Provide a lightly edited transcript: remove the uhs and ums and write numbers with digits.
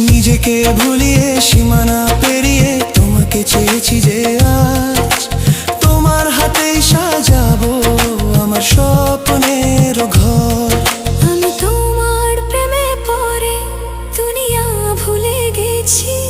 নিজেকে ভুলিয়ে সীমানা পেরিয়ে তোমাকে চেয়েছি যে আজ তোমার হাতেই সাজাবো আমার স্বপ্নের ঘর। আমি তোমার প্রেমে পড়ে দুনিয়া ভুলে গেছি।